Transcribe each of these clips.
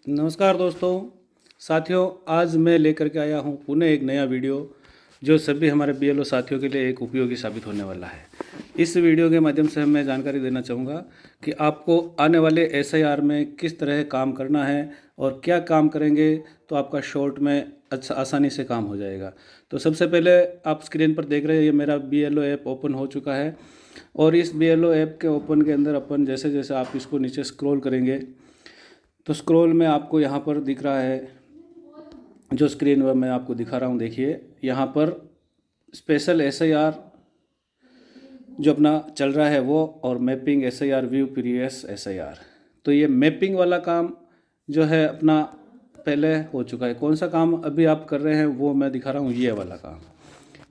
नमस्कार दोस्तों। साथियों, आज मैं लेकर के आया हूँ पुनः एक नया वीडियो जो सभी हमारे बीएलओ साथियों के लिए एक उपयोगी साबित होने वाला है। इस वीडियो के माध्यम से मैं जानकारी देना चाहूँगा कि आपको आने वाले एसआईआर में किस तरह काम करना है और क्या काम करेंगे तो आपका शॉर्ट में अच्छा आसानी से काम हो जाएगा। तो सबसे पहले आप स्क्रीन पर देख रहे हैं, ये मेरा बीएलओ ऐप ओपन हो चुका है और इस बीएलओ ऐप के ओपन के अंदर अपन जैसे जैसे आप इसको नीचे स्क्रॉल करेंगे तो स्क्रॉल में आपको यहाँ पर दिख रहा है, जो स्क्रीन पर मैं आपको दिखा रहा हूँ, देखिए यहाँ पर स्पेशल एसआईआर जो अपना चल रहा है वो, और mapping SIR view previous SIR. तो ये मैपिंग वाला काम जो है अपना पहले हो चुका है। कौन सा काम अभी आप कर रहे हैं वो मैं दिखा रहा हूँ, ये वाला काम।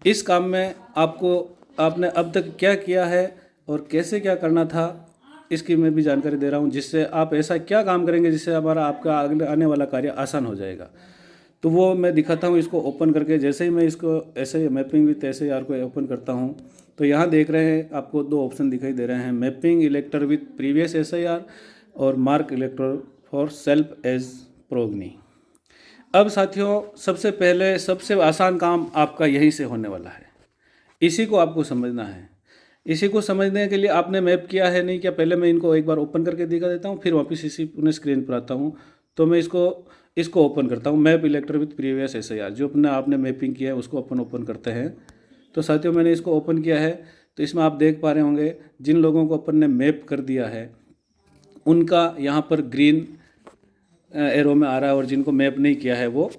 इस काम में आपने अब तक क्या किया है और कैसे क्या करना था इसकी मैं भी जानकारी दे रहा हूँ, जिससे आप ऐसा क्या काम करेंगे जिससे आपका अगले आने वाला कार्य आसान हो जाएगा। तो वो मैं दिखाता हूँ इसको ओपन करके। जैसे ही मैं इसको ऐसे मैपिंग विथ एसआईआर को ओपन करता हूँ तो यहाँ देख रहे हैं आपको दो ऑप्शन दिखाई दे रहे हैं, mapping elector with previous SIR और mark elector for self as progeny. अब साथियों, सबसे पहले सबसे आसान काम आपका यहीं से होने वाला है। इसी को आपको समझना है। इसी को समझने के लिए आपने मैप किया है नहीं क्या? पहले मैं इनको एक बार ओपन करके दिखा देता हूँ, फिर वापस इसी पुनः स्क्रीन पर आता हूँ। तो मैं इसको ओपन करता हूँ, मैप इलेक्टर विथ प्रीवियस एसआईआर, जो अपने आपने मैपिंग किया है उसको अपन ओपन करते हैं। तो साथियों, मैंने इसको ओपन किया है। तो इसमें आप देख पा रहे होंगे जिन लोगों को अपन ने मैप कर दिया है उनका यहाँ पर ग्रीन एरो में आ रहा है, और जिनको मैप नहीं किया है वो,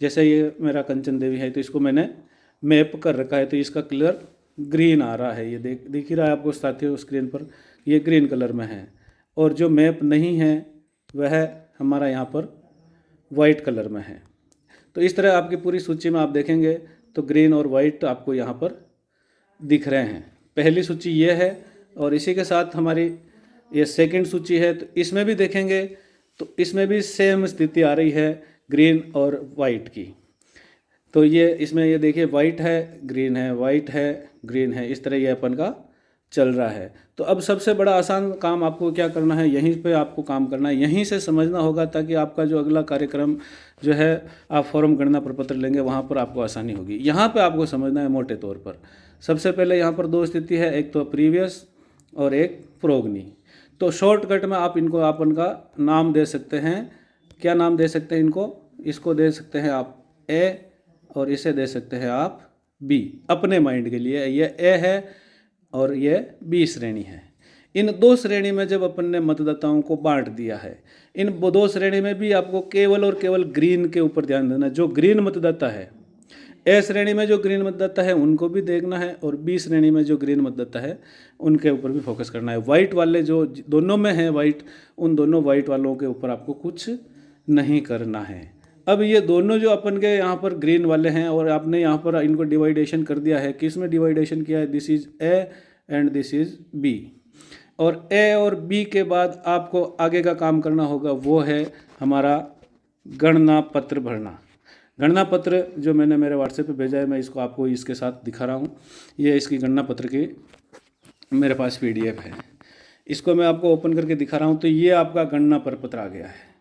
जैसे ये मेरा कंचन देवी है तो इसको मैंने मैप कर रखा है तो इसका कलर ग्रीन आ रहा है। ये दिख ही रहा है आपको साथियों स्क्रीन पर, ये ग्रीन कलर में है। और जो मैप नहीं है वह हमारा यहाँ पर वाइट कलर में है। तो इस तरह आपकी पूरी सूची में आप देखेंगे तो ग्रीन और वाइट आपको यहाँ पर दिख रहे हैं। पहली सूची ये है, और इसी के साथ हमारी ये सेकंड सूची है। तो इसमें भी देखेंगे तो इसमें भी सेम स्थिति आ रही है ग्रीन और वाइट की। तो ये इसमें ये देखिए, वाइट है, ग्रीन है, वाइट है, ग्रीन है, इस तरह ये अपन का चल रहा है। तो अब सबसे बड़ा आसान काम आपको क्या करना है, यहीं पे आपको काम करना है, यहीं से समझना होगा, ताकि आपका जो अगला कार्यक्रम जो है आप फॉर्म गणना प्रपत्र लेंगे वहाँ पर आपको आसानी होगी। यहाँ पे आपको समझना है मोटे तौर पर। सबसे पहले यहाँ पर दो स्थिति है, एक तो प्रीवियस और एक प्रोगनी। तो शॉर्टकट में आप इनको अपन का नाम दे सकते हैं। क्या नाम दे सकते हैं इनको? इसको दे सकते हैं आप ए, और इसे दे सकते हैं आप बी। अपने माइंड के लिए ये ए है और ये बी श्रेणी है। इन दो श्रेणी में जब अपन ने मतदाताओं को बांट दिया है, इन दो श्रेणी में भी आपको केवल और केवल ग्रीन के ऊपर ध्यान देना। जो ग्रीन मतदाता है, ए श्रेणी में जो ग्रीन मतदाता है उनको भी देखना है, और बी श्रेणी में जो ग्रीन मतदाता है उनके ऊपर भी फोकस करना है। वाइट वाले जो दोनों में हैं वाइट, उन दोनों वाइट वालों के ऊपर आपको कुछ नहीं करना है। अब ये दोनों जो अपन के यहाँ पर ग्रीन वाले हैं, और आपने यहाँ पर इनको डिवाइडेशन कर दिया है। किस में डिवाइडेशन किया है? This is A and this is B. और ए और बी के बाद आपको आगे का काम करना होगा, वो है हमारा गणना पत्र भरना। गणना पत्र जो मैंने मेरे व्हाट्सएप पे भेजा है, मैं इसको आपको इसके साथ दिखा रहा हूँ। ये इसकी गणना पत्र की मेरे पास पीडीएफ है, इसको मैं आपको ओपन करके दिखा रहा हूँ। तो ये आपका गणना प्रपत्र आ गया है।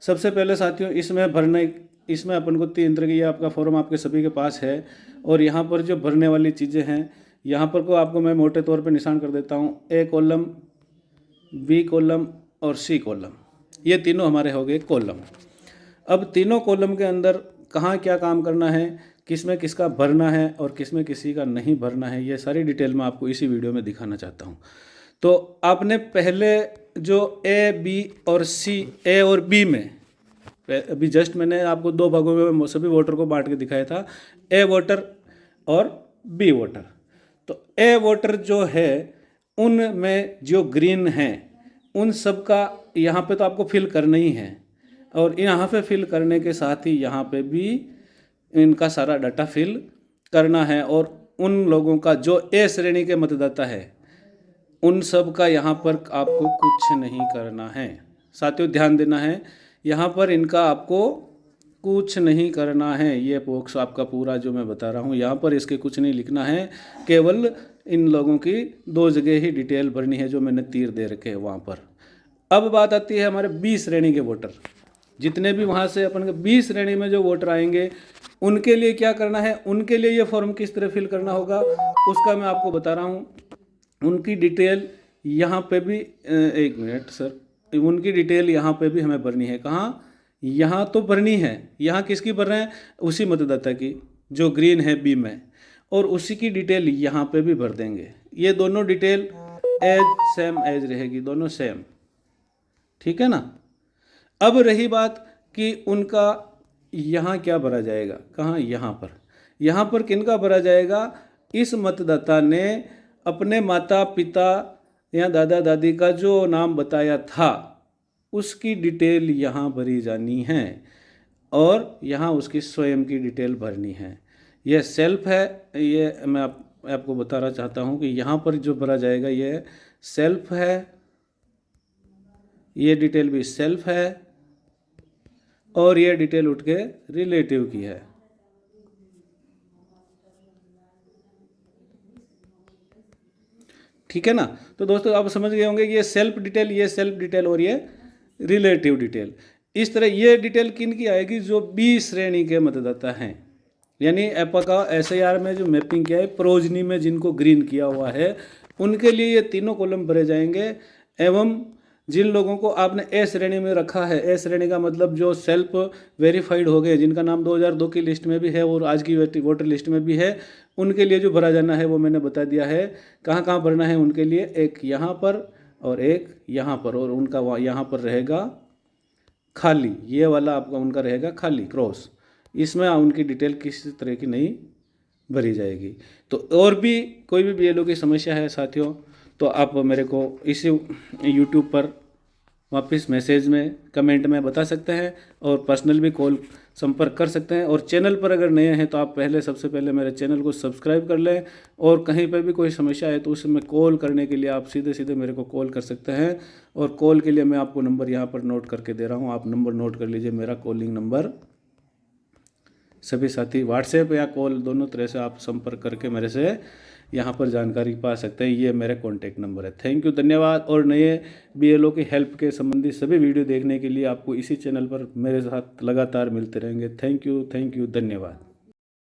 सबसे पहले साथियों, इसमें अपन को 3 तरह की, ये आपका फॉर्म आपके सभी के पास है। और यहाँ पर जो भरने वाली चीज़ें हैं, यहाँ पर को आपको मैं मोटे तौर पे निशान कर देता हूँ। ए कॉलम, बी कॉलम और सी कॉलम, ये तीनों हमारे हो गए कॉलम। अब तीनों कॉलम के अंदर कहाँ क्या काम करना है, किस में किसका भरना है और किस में किसी का नहीं भरना है, ये सारी डिटेल मैं आपको इसी वीडियो में दिखाना चाहता हूँ। तो आपने पहले जो ए, बी और सी, ए और बी में अभी जस्ट मैंने आपको 2 भागों में सभी वोटर को बांट के दिखाया था, ए वोटर और बी वोटर। तो ए वोटर जो है उनमें जो ग्रीन हैं उन सब का यहाँ पे तो आपको फिल करना ही है, और यहाँ पे फिल करने के साथ ही यहाँ पे भी इनका सारा डाटा फिल करना है। और उन लोगों का जो ए श्रेणी के मतदाता है उन सब का यहाँ पर आपको कुछ नहीं करना है। साथियों ध्यान देना है, यहाँ पर इनका आपको कुछ नहीं करना है। ये बॉक्स आपका पूरा जो मैं बता रहा हूँ, यहाँ पर इसके कुछ नहीं लिखना है। केवल इन लोगों की 2 जगह ही डिटेल भरनी है, जो मैंने तीर दे रखे हैं वहाँ पर। अब बात आती है हमारे बी श्रेणी के वोटर। जितने भी वहाँ से अपन 20 श्रेणी में जो वोटर आएंगे उनके लिए क्या करना है, उनके लिए ये फॉर्म किस तरह फिल करना होगा उसका मैं आपको बता रहा हूँ। उनकी डिटेल यहाँ पे भी एक मिनट सर, उनकी डिटेल यहाँ पे भी हमें भरनी है। कहाँ? यहाँ तो भरनी है। यहाँ किसकी भर रहे हैं? उसी मतदाता की जो ग्रीन है बी में, और उसी की डिटेल यहाँ पे भी भर देंगे। ये दोनों डिटेल सेम एज रहेगी, दोनों सेम, ठीक है ना। अब रही बात कि उनका यहाँ क्या भरा जाएगा, कहाँ? यहाँ पर किनका भरा जाएगा? इस मतदाता ने अपने माता पिता या दादा दादी का जो नाम बताया था उसकी डिटेल यहाँ भरी जानी है, और यहाँ उसकी स्वयं की डिटेल भरनी है। यह सेल्फ है, ये मैं आपको बताना चाहता हूँ कि यहाँ पर जो भरा जाएगा ये सेल्फ है, ये डिटेल भी सेल्फ है, और ये डिटेल उठ के रिलेटिव की है। ठीक है ना। तो दोस्तों आप समझ गए होंगे कि ये सेल्फ डिटेल और ये रिलेटिव डिटेल। इस तरह ये डिटेल किन की आएगी? जो बी श्रेणी के मतदाता हैं, यानी एपा का SIR में जो मैपिंग किया है, प्रोजनी में जिनको ग्रीन किया हुआ है, उनके लिए ये तीनों कॉलम भरे जाएंगे। एवं जिन लोगों को आपने ए श्रेणी में रखा है, ए श्रेणी का मतलब जो सेल्फ वेरीफाइड हो गए, जिनका नाम 2002 की लिस्ट में भी है और आज की वोटर लिस्ट में भी है, उनके लिए जो भरा जाना है वो मैंने बता दिया है। कहाँ कहाँ भरना है उनके लिए? एक यहाँ पर और एक यहाँ पर, और उनका यहाँ पर रहेगा खाली, ये वाला आपका उनका रहेगा खाली क्रॉस। इसमें उनकी डिटेल किसी तरह की नहीं भरी जाएगी। तो और भी कोई भी BLO की समस्या है साथियों, तो आप मेरे को इसी YouTube पर वापस मैसेज में कमेंट में बता सकते हैं, और पर्सनल भी कॉल संपर्क कर सकते हैं। और चैनल पर अगर नए हैं तो आप सबसे पहले मेरे चैनल को सब्सक्राइब कर लें, और कहीं पर भी कोई समस्या है तो उसमें कॉल करने के लिए आप सीधे मेरे को कॉल कर सकते हैं। और कॉल के लिए मैं आपको नंबर यहाँ पर नोट करके दे रहा हूँ, आप नंबर नोट कर लीजिए। मेरा कॉलिंग नंबर, सभी साथी व्हाट्सएप या कॉल दोनों तरह से आप संपर्क करके मेरे से यहाँ पर जानकारी पा सकते हैं। ये मेरा कॉन्टैक्ट नंबर है। थैंक यू, धन्यवाद। और नए BLO की हेल्प के संबंधी सभी वीडियो देखने के लिए आपको इसी चैनल पर मेरे साथ लगातार मिलते रहेंगे। थैंक यू, धन्यवाद।